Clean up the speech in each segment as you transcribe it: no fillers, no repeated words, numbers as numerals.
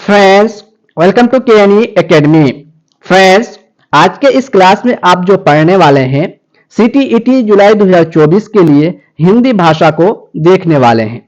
Friends, welcome to KNE academy. Friends, आज के इस क्लास में आप जो पढ़ने वाले हैं सीटीईटी जुलाई 2024 के लिए हिंदी भाषा को देखने वाले हैं,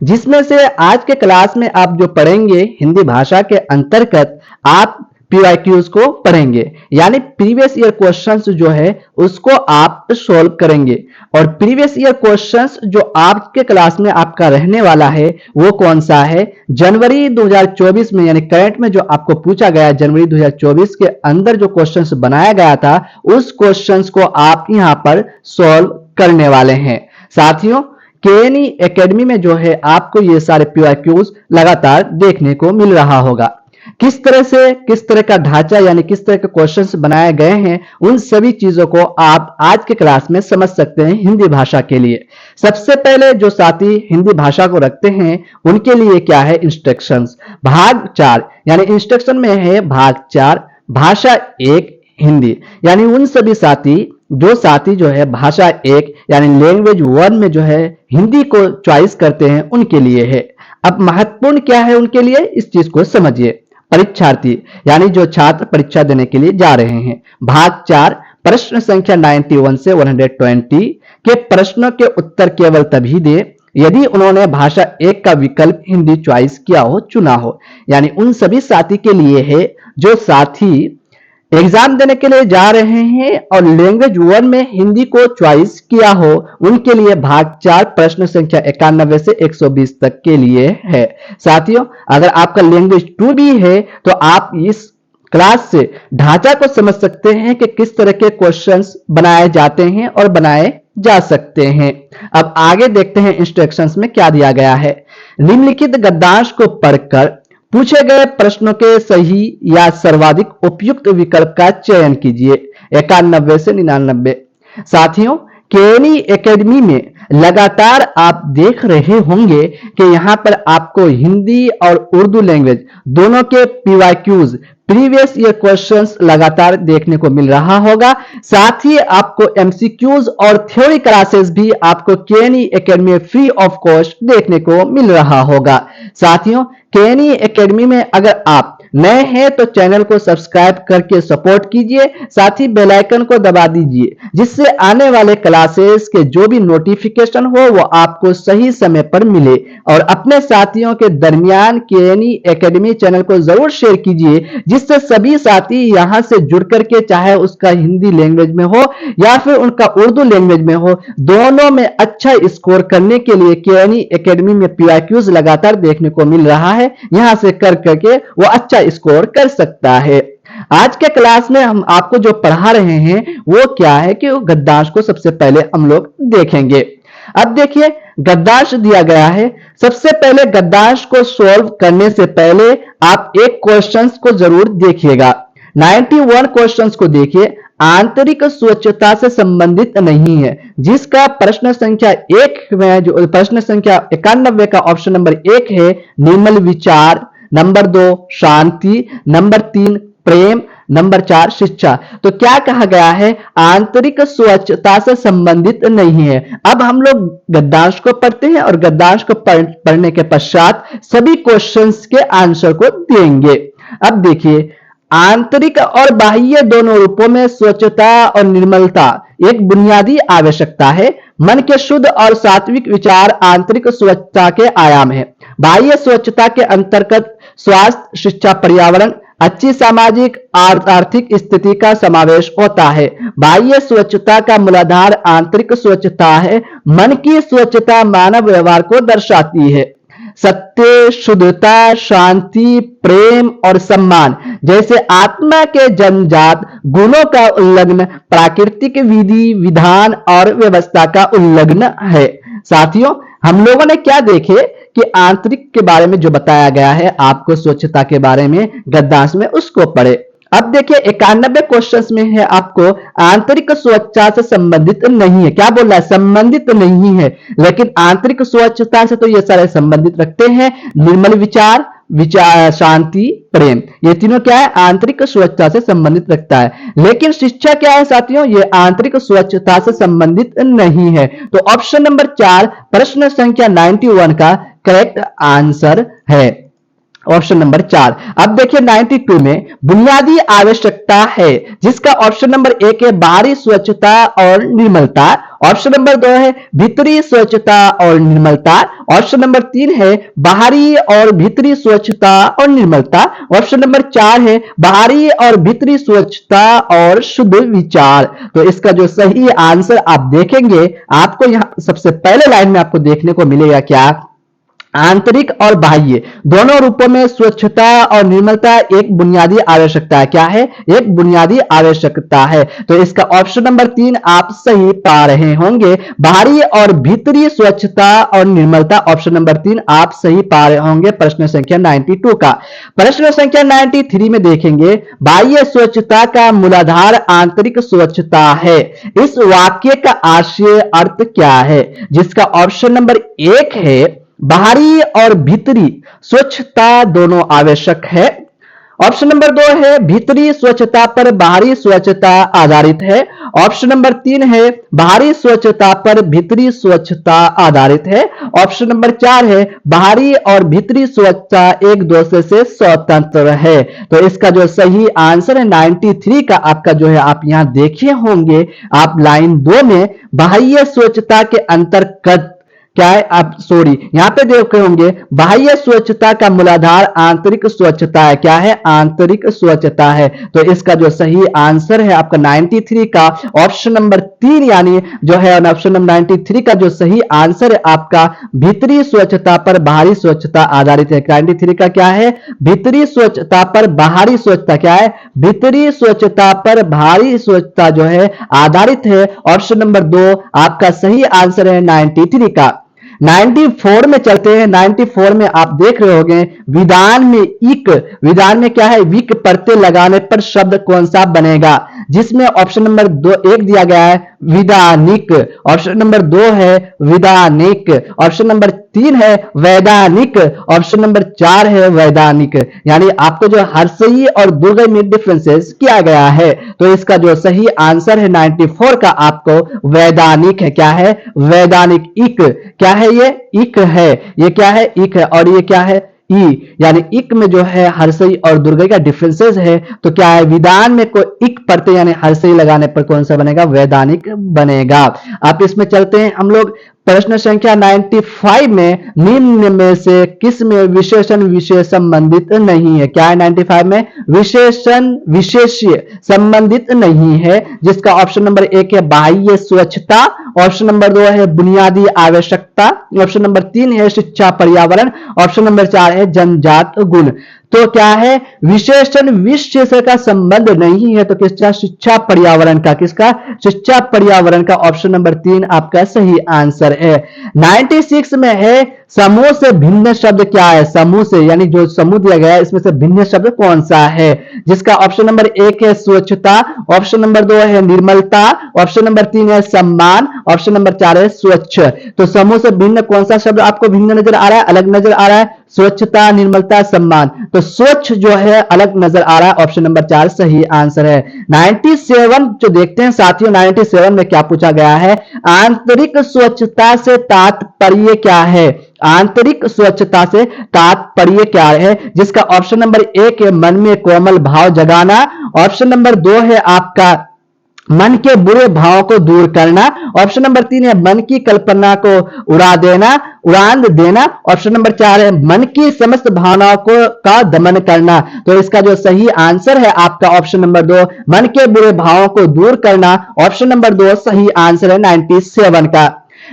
जिसमें से आज के क्लास में आप जो पढ़ेंगे हिंदी भाषा के अंतर्गत आप पीवाईक्यूज को पढ़ेंगे, यानी प्रीवियस ईयर क्वेश्चंस जो है उसको आप सॉल्व करेंगे। और प्रीवियस ईयर क्वेश्चंस जो आपके क्लास में आपका रहने वाला है वो कौन सा है, जनवरी 2024 में, यानी करंट में जो आपको पूछा गया जनवरी 2024 के अंदर जो क्वेश्चंस बनाया गया था उस क्वेश्चंस को आप यहां पर सॉल्व करने वाले हैं। साथियों, केएनई एकेडमी में जो है आपको ये सारे पीवाईक्यूज लगातार देखने को मिल रहा होगा। किस तरह का ढांचा यानी किस तरह के क्वेश्चंस बनाए गए हैं, उन सभी चीजों को आप आज के क्लास में समझ सकते हैं हिंदी भाषा के लिए। सबसे पहले जो साथी हिंदी भाषा को रखते हैं उनके लिए क्या है, इंस्ट्रक्शंस भाग 4, यानी इंस्ट्रक्शन में है भाग 4 भाषा 1 हिंदी, यानी उन सभी साथी जो है भाषा 1 यानी लैंग्वेज 1 में जो है हिंदी को चॉइस करते हैं उनके लिए है। अब महत्वपूर्ण क्या है उनके लिए, इस चीज को समझिए। परीक्षार्थी यानी जो छात्र परीक्षा देने के लिए जा रहे हैं, भाग 4 प्रश्न संख्या 91 से 120 के प्रश्नों के उत्तर केवल तभी दे यदि उन्होंने भाषा 1 का विकल्प हिंदी चॉइस किया हो, चुना हो। यानी उन सभी साथी के लिए है जो साथी एग्जाम देने के लिए जा रहे हैं और लैंग्वेज 1 में हिंदी को चॉइस किया हो, उनके लिए भाग 4 प्रश्न संख्या 91 से 120 तक के लिए है। साथियों, अगर आपका लैंग्वेज 2 भी है तो आप इस क्लास से ढांचा को समझ सकते हैं कि किस तरह के क्वेश्चंस बनाए जाते हैं और बनाए जा सकते हैं। अब आगे देखते हैं इंस्ट्रक्शंस में क्या दिया गया है। निम्नलिखित गद्यांश को पढ़कर पूछे गए प्रश्नों के सही या सर्वाधिक उपयुक्त विकल्प का चयन कीजिए 91 से 99। साथियों, केएनई एकेडमी में लगातार आप देख रहे होंगे कि यहाँ पर आपको हिंदी और उर्दू लैंग्वेज दोनों के पीवाईक्यूज प्रीवियस ईयर क्वेश्चंस लगातार देखने को मिल रहा होगा। साथ ही आपको एमसीक्यूज और थ्योरी क्लासेस भी आपको केएनई एकेडमी फ्री ऑफ कॉस्ट देखने को मिल रहा होगा। साथियों, केएनई एकेडमी में अगर आप नए हैं तो चैनल को सब्सक्राइब करके सपोर्ट कीजिए, साथ ही बेल आइकन को दबा दीजिए जिससे आने वाले क्लासेस के जो भी नोटिफिकेशन हो वो आपको सही समय पर मिले। और अपने साथियों के दरमियान केएनई एकेडमी चैनल को जरूर शेयर कीजिए जिससे सभी साथी यहां से जुड़ करके, चाहे उसका हिंदी लैंग्वेज में हो या फिर उनका उर्दू लैंग्वेज में हो, दोनों में अच्छा स्कोर करने के लिए केएनई एकेडमी में पीवाईक्यूज लगातार देखने को मिल रहा है, यहां से कर करके वो अच्छा स्कोर कर सकता है। आज के क्लास में हम आपको जो पढ़ा रहे हैं वो क्या है कि गद्यांश को सबसे पहले हम लोग देखेंगे। अब देखिए, गद्यांश दिया गया है। सबसे पहले गद्यांश को सॉल्व करने से पहले आप एक क्वेश्चंस को जरूर देखिएगा। 91 क्वेश्चंस को देखिए, आंतरिक स्वच्छता से संबंधित नहीं है, जिसका प्रश्न संख्या 1 में जो प्रश्न संख्या 91 का ऑप्शन नंबर 1 है निर्मल विचार, नंबर 2 शांति, नंबर 3 प्रेम, नंबर 4 शिक्षा। तो क्या कहा गया है, आंतरिक स्वच्छता से संबंधित नहीं है। अब हम लोग गद्यांश को पढ़ते हैं और गद्यांश को पढ़ने के पश्चात सभी क्वेश्चंस के आंसर को देंगे। अब देखिए, आंतरिक और बाह्य दोनों रूपों में स्वच्छता और निर्मलता एक बुनियादी आवश्यकता है। मन के शुद्ध और सात्विक विचार आंतरिक स्वच्छता के आयाम है। बाह्य स्वच्छता के अंतर्गत स्वास्थ्य, शिक्षा, पर्यावरण, अच्छी सामाजिक आर्थिक स्थिति का समावेश होता है। बाह्य स्वच्छता का मूलाधार आंतरिक स्वच्छता है। मन की स्वच्छता मानव व्यवहार को दर्शाती है। सत्य, शुद्धता, शांति, प्रेम और सम्मान जैसे आत्मा के जन्मजात गुणों का उल्लंघन प्राकृतिक विधि, विधान और व्यवस्था का उल्लंघन है। साथियों, हम लोगों ने क्या देखे कि आंतरिक के बारे में जो बताया गया है आपको स्वच्छता के बारे में गद्यांश में, उसको पढ़े। अब देखिए, 91 क्वेश्चंस में है आपको आंतरिक स्वच्छता से संबंधित नहीं है। क्या बोल रहा है, संबंधित नहीं है, लेकिन आंतरिक स्वच्छता से तो ये सारे संबंधित रखते हैं। निर्मल विचार, शांति, प्रेम, ये तीनों क्या है, आंतरिक स्वच्छता से संबंधित रखता है। लेकिन शिक्षा क्या है साथियों, ये आंतरिक स्वच्छता से संबंधित नहीं है। तो ऑप्शन नंबर 4 प्रश्न संख्या 91 का करेक्ट आंसर है। Option number 4। अब देखिए 92 में बुनियादी आवश्यकता है, जिसका ऑप्शन नंबर 1 है बाहरी स्वच्छता और निर्मलता, ऑप्शन नंबर 2 है भीतरी स्वच्छता और निर्मलता, ऑप्शन नंबर 3 है बाहरी और भीतरी स्वच्छता और निर्मलता, ऑप्शन नंबर 4 है बाहरी और भीतरी स्वच्छता और शुद्ध विचार। तो इसका जो सही आंसर आप देखेंगे, आपको यहां सबसे पहले लाइन में आपको देखने को मिलेगा क्या, आंतरिक और बाह्य दोनों रूपों में स्वच्छता और निर्मलता एक बुनियादी आवश्यकता है। क्या है? एक बुनियादी आवश्यकता है। तो इसका ऑप्शन नंबर 3 आप सही पा रहे होंगे। बाहरी और भीतरी स्वच्छता और निर्मलता, ऑप्शन नंबर 3 आप सही पा रहे होंगे प्रश्न संख्या 92 का। प्रश्न संख्या 93 में देखेंगे, बाह्य स्वच्छता का मूलाधार आंतरिक स्वच्छता है। इस वाक्य का आशय अर्थ क्या है? जिसका ऑप्शन नंबर 1 है बाहरी और भीतरी स्वच्छता दोनों आवश्यक है, ऑप्शन नंबर 2 है भीतरी स्वच्छता पर बाहरी स्वच्छता आधारित है, ऑप्शन नंबर 3 है बाहरी स्वच्छता पर भीतरी स्वच्छता आधारित है, ऑप्शन नंबर 4 है बाहरी और भीतरी स्वच्छता एक दूसरे से स्वतंत्र है। तो इसका जो सही आंसर है 93 का आपका जो है, आप यहां देखे होंगे, आप लाइन 2 में बाह्य स्वच्छता के अंतर्गत क्या है, आप सॉरी यहां पे देखे होंगे बाह्य स्वच्छता का मूलाधार आंतरिक स्वच्छता है। क्या है? आंतरिक स्वच्छता है। तो इसका जो सही आंसर है आपका 93 का ऑप्शन नंबर 3, यानी जो है ऑप्शन नंबर 93 का जो सही आंसर है आपका भीतरी स्वच्छता पर बाहरी स्वच्छता आधारित है। 93 का क्या है? भीतरी स्वच्छता पर बाहरी स्वच्छता, क्या है? भीतरी स्वच्छता पर बाहरी स्वच्छता जो है आधारित है। ऑप्शन नंबर 2 आपका सही आंसर है 93 का। 94 में चलते हैं। 94 में आप देख रहे होंगे विधान में विधान में क्या है, विक प्रत्यय लगाने पर शब्द कौन सा बनेगा? जिसमें ऑप्शन नंबर 2 1 दिया गया है विधानिक, ऑप्शन नंबर 2 है विधानिक, ऑप्शन नंबर 3 है वैधानिक, ऑप्शन नंबर 4 है वैधानिक। यानी आपको जो हर्षई और दुर्गई में डिफरेंसेस किया गया है। तो इसका जो सही आंसर है 94 का आपको वैधानिक है। क्या है? वैधानिक। इक क्या है? ये इक है। ये क्या है? इक है। और ये क्या है? ई, यानी इक में जो है हर्षई और दुर्गई का डिफरेंसेस है। तो क्या है? विधान में कोई इक प्रत्यय यानी हर्षई लगाने पर कौन सा बनेगा? वैधानिक बनेगा। आप इसमें चलते हैं हम लोग प्रश्न संख्या 95 में निम्न में से किस में विशेषण विशेष संबंधित नहीं है? क्या है 95 में? विशेषण विशेष्य संबंधित नहीं है, जिसका ऑप्शन नंबर 1 है बाह्य स्वच्छता, ऑप्शन नंबर 2 है बुनियादी आवश्यकता, ऑप्शन नंबर 3 है शिक्षा पर्यावरण, ऑप्शन नंबर 4 है जनजात गुण। तो क्या है? विशेषण विशेष का संबंध नहीं है। तो किसका? शिक्षा पर्यावरण का। किसका? शिक्षा पर्यावरण का। ऑप्शन नंबर 3 आपका सही आंसर है। 96 में है समूह से भिन्न शब्द क्या है? समूह से यानी जो समूह दिया गया है इसमें से भिन्न शब्द कौन सा है? जिसका ऑप्शन नंबर 1 है स्वच्छता, ऑप्शन नंबर 2 है निर्मलता, ऑप्शन नंबर 3 है सम्मान, ऑप्शन नंबर 4 है स्वच्छ। तो समूह से भिन्न कौन सा शब्द आपको भिन्न नजर आ रहा है, अलग नजर आ रहा है? स्वच्छता, निर्मलता, सम्मान। तो स्वच्छ जो है अलग नजर आ रहा है। ऑप्शन नंबर 4 सही आंसर है। 97 जो देखते हैं साथियों, 97 में क्या पूछा गया है? आंतरिक स्वच्छता से तात्पर्य क्या है? आंतरिक स्वच्छता से तात्पर्य क्या है? जिसका ऑप्शन नंबर 1 है मन में कोमल भाव जगाना, ऑप्शन नंबर 2 है आपका मन के बुरे भावों को दूर करना, ऑप्शन नंबर 3 है मन की कल्पना को उड़ान देना, ऑप्शन नंबर 4 है मन की समस्त भावनाओं को का दमन करना। तो इसका जो सही आंसर है आपका ऑप्शन नंबर 2 मन के बुरे भावों को दूर करना, ऑप्शन नंबर 2 सही आंसर है 97 का।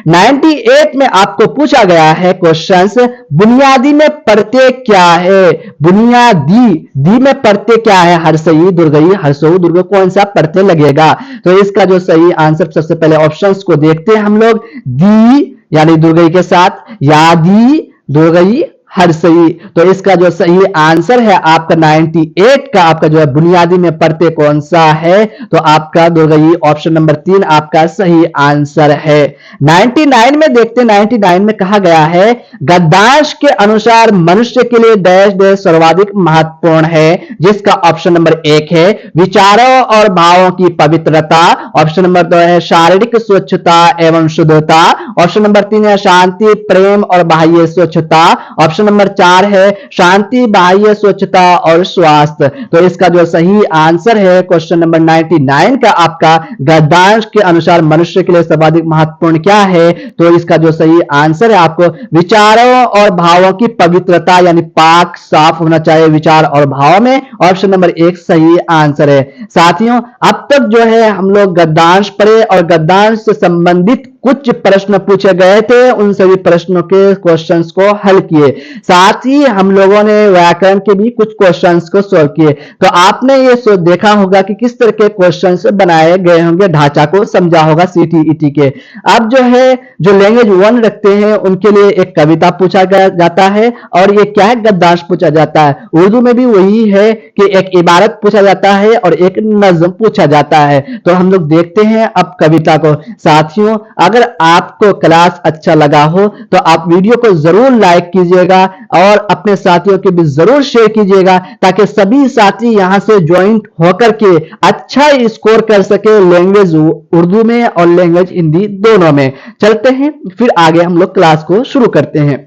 98 में आपको पूछा गया है क्वेश्चंस, बुनियादी में प्रत्यय क्या है? बुनियादी दी में प्रत्यय क्या है? हर्षई दुर्गई, हर्षऊ दुर्ग, कौन सा प्रत्यय लगेगा? तो इसका जो सही आंसर, सबसे पहले ऑप्शंस को देखते हैं हम लोग। दी यानी दुर्गई के साथ, यादी दुर्गई हर्षई। तो इसका जो सही आंसर है आपका 98 का आपका जो है बुनियादी में प्रत्यय कौन सा है? तो आपका दुर्गई, ऑप्शन नंबर 3 आपका सही आंसर है। 99 में देखते हैं, 99 में कहा गया है गद्यांश के अनुसार मनुष्य के लिए डैश डैश सर्वाधिक महत्वपूर्ण है, जिसका ऑप्शन नंबर 1 है विचारों और भावों की पवित्रता, ऑप्शन नंबर 2 है शारीरिक स्वच्छता एवं शुद्धता, ऑप्शन नंबर 3 है शांति प्रेम और बाह्य स्वच्छता, ऑप्शन नंबर 4 है शांति बाह्य स्वच्छता और स्वास्थ्य। तो इसका जो सही आंसर है क्वेश्चन नंबर 99 का आपका गद्यांश के अनुसार मनुष्य के लिए सर्वाधिक महत्वपूर्ण क्या है, तो इसका जो सही आंसर है आपको विचारों और भावों की पवित्रता यानी पाक साफ होना चाहिए विचार और भाव में, ऑप्शन नंबर 1 सही आंसर है। साथियों अब तक जो है हम लोग गद्यांश पढ़े और गद्यांश से संबंधित कुछ प्रश्न पूछे गए थे, उन सभी प्रश्नों के क्वेश्चंस को हल किए, साथ ही हम लोगों ने व्याकरण के भी कुछ क्वेश्चंस को सॉल्व किए। तो आपने ये देखा होगा कि किस तरह के क्वेश्चंस बनाए गए होंगे, ढांचा को समझा होगा सीटीईटी के। अब जो है जो लैंग्वेज 1 रखते हैं उनके लिए एक कविता पूछा जाता है और ये क्या है गद्यांश पूछा जाता है। उर्दू में भी वही है कि एक इबारत पूछा जाता है और एक नज्म पूछा जाता है। तो हम लोग देखते हैं अब कविता को। साथियों अगर आपको क्लास अच्छा लगा हो तो आप वीडियो को जरूर लाइक कीजिएगा और अपने साथियों के भी जरूर शेयर कीजिएगा, ताकि सभी साथी यहां से ज्वाइंट होकर के अच्छा स्कोर कर सके लैंग्वेज उर्दू में और लैंग्वेज हिंदी दोनों में। चलते हैं फिर आगे हम लोग क्लास को शुरू करते हैं।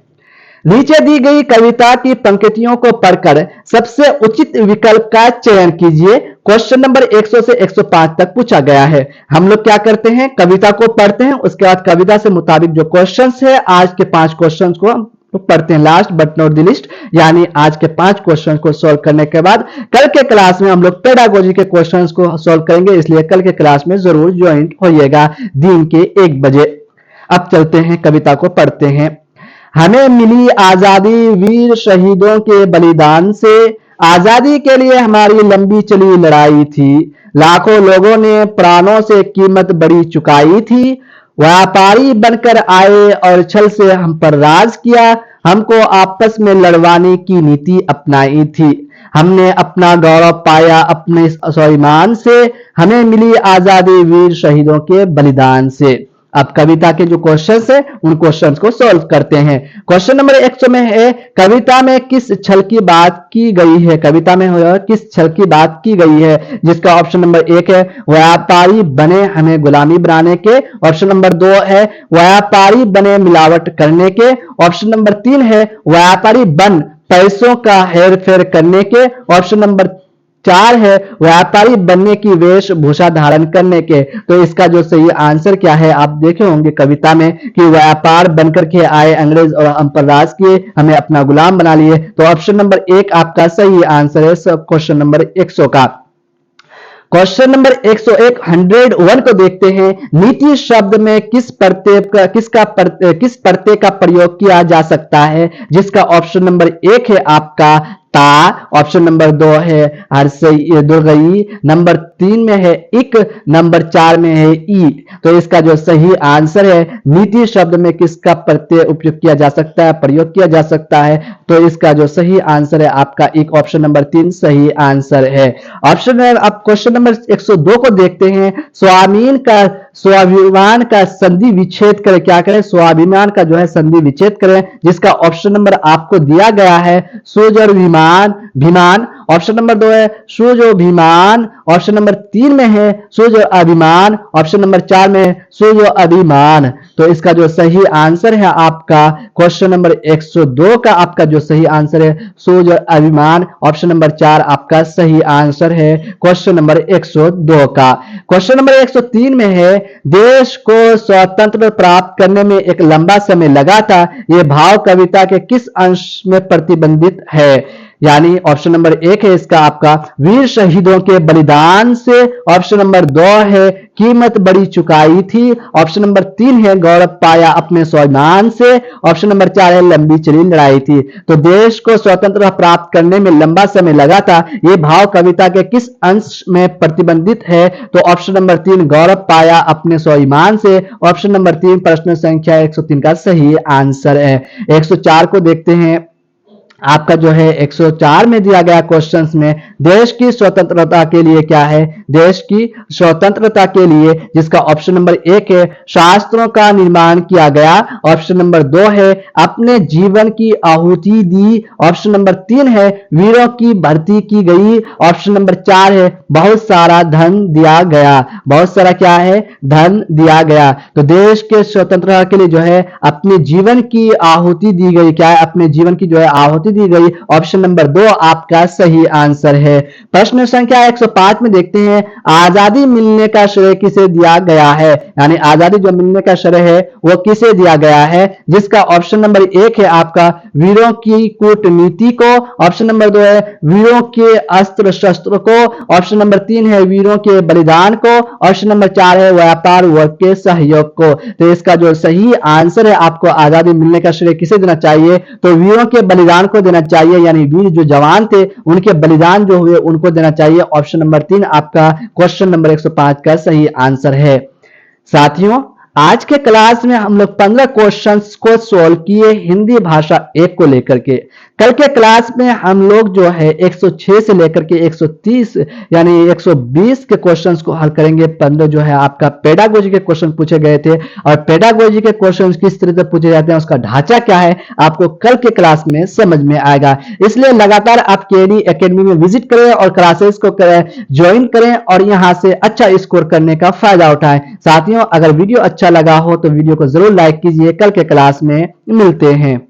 नीचे दी गई कविता की पंक्तियों को पढ़कर सबसे उचित विकल्प का चयन कीजिए। क्वेश्चन नंबर 100 से 105 तक पूछा गया है। हम लोग क्या करते हैं कविता को पढ़ते हैं, उसके बाद कविता से मुताबिक जो क्वेश्चंस है आज के 5 क्वेश्चंस को तो पढ़ते हैं last but not the list, यानी आज के 5 क्वेश्चन को सॉल्व करने के बाद कल के क्लास में हम लोग पेडागोजी के क्वेश्चंस को सॉल्व करेंगे, इसलिए कल के क्लास में जरूर ज्वाइंट होइएगा दिन के 1 बजे। अब चलते हैं कविता को पढ़ते हैं। हमें मिली आजादी वीर शहीदों के बलिदान से, आजादी के लिए हमारी लंबी चली लड़ाई थी, लाखों लोगों ने प्राणों से कीमत बड़ी चुकाई थी, व्यापारी बनकर आए और छल से हम पर राज किया, हमको आपस में लड़वाने की नीति अपनाई थी, हमने अपना गौरव पाया अपने स्वाभिमान से, हमें मिली आजादी वीर शहीदों के बलिदान से। अब कविता के जो क्वेश्चंस है उन क्वेश्चंस को सॉल्व करते हैं। क्वेश्चन नंबर 100 में है कविता में किस छल की बात की गई है, कविता में किस छल की बात की गई है, जिसका ऑप्शन नंबर 1 है व्यापारी बने हमें गुलामी बनाने के, ऑप्शन नंबर 2 है व्यापारी बने मिलावट करने के, ऑप्शन नंबर 3 है व्यापारी बन पैसों का हेर फेर करने के, ऑप्शन नंबर 4 है व्यापारी बनने की वेशभूषा धारण करने के। तो इसका जो सही आंसर क्या है आप देखे होंगे कविता में कि व्यापार बनकर के आए अंग्रेज और हम पर राज किए, हमें अपना गुलाम बना लिए। तो ऑप्शन नंबर 1 आपका सही आंसर है क्वेश्चन नंबर 100 का। क्वेश्चन नंबर 101 को देखते हैं। नीति शब्द में किस प्रत्यय का प्रयोग किया जा सकता है, जिसका ऑप्शन नंबर 1 है आपका ता, ऑप्शन नंबर 2 है हर्षई दुर्गई, नंबर 3 में है इक, नंबर 4 में है ई। तो इसका जो सही आंसर है नीति शब्द में किसका प्रत्यय उपयोग किया जा सकता है, प्रयोग किया जा सकता है, तो इसका जो सही आंसर है आपका एक, ऑप्शन नंबर 3 सही आंसर है। ऑप्शन अब क्वेश्चन नंबर 102 को देखते हैं। स्वाभिमान का संधि विच्छेद करें, क्या करें स्वाभिमान का जो है संधि विच्छेद करें, जिसका ऑप्शन नंबर आपको दिया गया है सूज और विमान, ऑप्शन नंबर 2 है सूज और विमान, ऑप्शन नंबर 3 में है सूज और अभिमान, ऑप्शन नंबर 4 में है सूज और अभिमान। तो इसका जो सही आंसर है आपका क्वेश्चन नंबर 102 का आपका जो सही आंसर है सूज और अभिमान, ऑप्शन नंबर 4 आपका सही आंसर है क्वेश्चन नंबर 102 का। क्वेश्चन नंबर 103 में है देश को स्वतंत्र प्राप्त करने में एक लंबा समय लगा था, यह भाव कविता के किस अंश में प्रतिबंधित है, यानी ऑप्शन नंबर 1 है इसका आपका वीर शहीदों के बलिदान से, ऑप्शन नंबर 2 है कीमत बड़ी चुकाई थी, ऑप्शन नंबर 3 है गौरव पाया अपने स्वाभिमान से, ऑप्शन नंबर 4 है लंबी चली लड़ाई थी। तो देश को स्वतंत्रता प्राप्त करने में लंबा समय लगा था, यह भाव कविता के किस अंश में प्रतिबंधित है, तो ऑप्शन नंबर 3 गौरव पाया अपने स्वाभिमान से, ऑप्शन नंबर 3 प्रश्न संख्या 103 का सही आंसर है। 104 को देखते हैं। आपका जो है 104 में दिया गया क्वेश्चंस में देश की स्वतंत्रता के लिए क्या है, देश की स्वतंत्रता के लिए जिसका ऑप्शन नंबर 1 है शास्त्रों का निर्माण किया गया, ऑप्शन नंबर 2 है अपने जीवन की आहुति दी, ऑप्शन नंबर 3 है वीरों की भर्ती की गई, ऑप्शन नंबर 4 है बहुत सारा धन दिया गया, बहुत सारा क्या है, धन दिया गया। तो देश के स्वतंत्रता के लिए जो है अपने जीवन की आहुति दी गई, क्या है, अपने जीवन की जो है आहुति दी गई, ऑप्शन नंबर 2 आपका सही आंसर है। प्रश्न संख्या 105 में देखते हैं आजादी मिलने का श्रेय किसे दिया गया है, यानी आजादी जो मिलने का श्रेय है वो किसे दिया गया है, जिसका ऑप्शन नंबर 1 है आपका वीरों की कूटनीति को, ऑप्शन नंबर 2 है वीरों के अस्त्र शस्त्र को, ऑप्शन नंबर 3 है वीरों के बलिदान को, ऑप्शन नंबर 4 है व्यापार वर्ग के सहयोग को। तो इसका जो सही आंसर है आपको आजादी मिलने का श्रेय किसे देना चाहिए, तो वीरों के बलिदान को देना चाहिए, यानी वीर जो जवान थे उनके बलिदान जो हुए उनको देना चाहिए। ऑप्शन नंबर 3 आपका क्वेश्चन नंबर 105 का सही आंसर है। साथियों आज के क्लास में हम लोग 15 क्वेश्चंस को सोल्व किए हिंदी भाषा 1 को लेकर के। कल के क्लास में हम लोग जो है 106 से लेकर के 130 यानी 120 के क्वेश्चंस को हल करेंगे। 15 जो है आपका पेडागोजी के क्वेश्चन पूछे गए थे, और पेडागोजी के क्वेश्चन किस तरह से पूछे जाते हैं, उसका ढांचा क्या है, आपको कल के क्लास में समझ में आएगा। इसलिए लगातार आप केडी एकेडमी में विजिट करें और क्लासेस को ज्वाइन करें और यहां से अच्छा स्कोर करने का फायदा उठाएं। साथियों अगर वीडियो अच्छा लगा हो तो वीडियो को जरूर लाइक कीजिए। कल के क्लास में मिलते हैं।